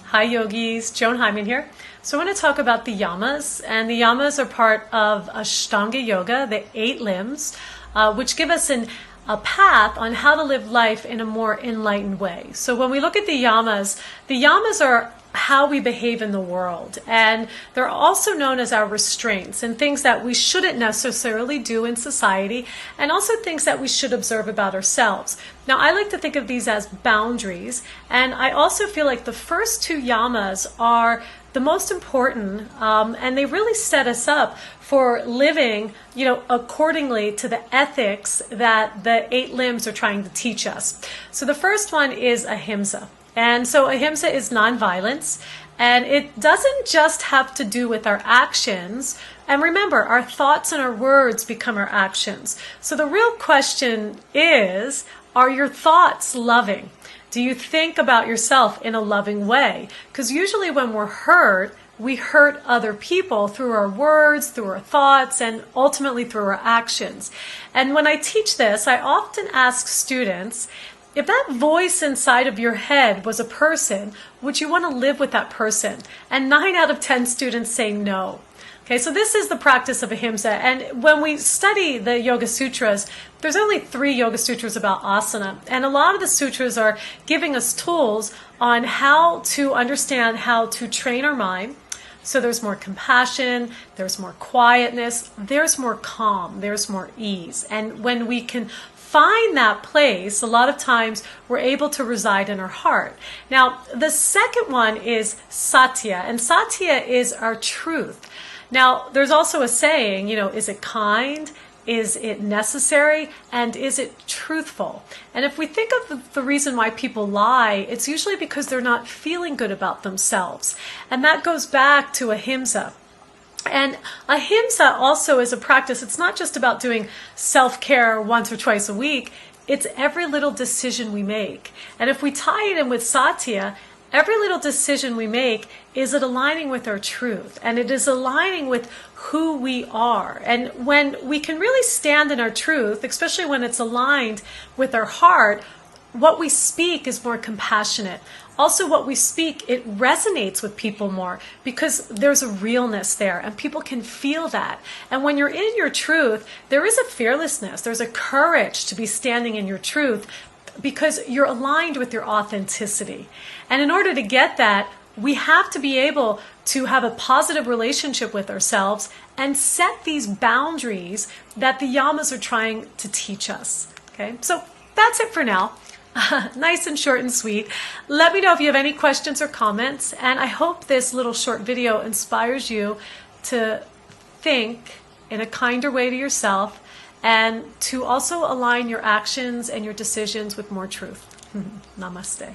Hi yogis, Joan Hyman here. So I want to talk about the yamas, and the yamas are part of Ashtanga Yoga, the 8 limbs, which give us a path on how to live life in a more enlightened way. So when we look at the yamas are how we behave in the world, and they're also known as our restraints and things that we shouldn't necessarily do in society, and also things that we should observe about ourselves. Now, I like to think of these as boundaries, and I also feel like the first 2 yamas are the most important, and they really set us up for living, accordingly to the ethics that the 8 limbs are trying to teach us. So the first one is Ahimsa. And so Ahimsa is nonviolence, and it doesn't just have to do with our actions. And remember, our thoughts and our words become our actions. So the real question is, are your thoughts loving? Do you think about yourself in a loving way? Because usually when we're hurt, we hurt other people through our words, through our thoughts, and ultimately through our actions. And when I teach this, I often ask students, if that voice inside of your head was a person, would you want to live with that person? And 9 out of 10 students say no. Okay, so this is the practice of Ahimsa. And when we study the Yoga Sutras, there's only 3 Yoga Sutras about asana. And a lot of the sutras are giving us tools on how to understand how to train our mind. So there's more compassion, there's more quietness, there's more calm, there's more ease. And when we can find that place, a lot of times we're able to reside in our heart. Now, the second one is Satya, and Satya is our truth. Now, there's also a saying, is it kind? Is it necessary? And is it truthful? And if we think of the reason why people lie, it's usually because they're not feeling good about themselves. And that goes back to Ahimsa. And Ahimsa also is a practice. It's not just about doing self-care once or twice a week. It's every little decision we make. And if we tie it in with Satya, every little decision we make, is it aligning with our truth? And it is aligning with who we are. And when we can really stand in our truth, especially when it's aligned with our heart, what we speak is more compassionate. Also, what we speak, it resonates with people more because there's a realness there and people can feel that. And when you're in your truth, there is a fearlessness, there's a courage to be standing in your truth because you're aligned with your authenticity. And in order to get that, we have to be able to have a positive relationship with ourselves and set these boundaries that the yamas are trying to teach us. Okay, so that's it for now. Nice and short and sweet. Let me know if you have any questions or comments, and I hope this little short video inspires you to think in a kinder way to yourself and to also align your actions and your decisions with more truth. Namaste.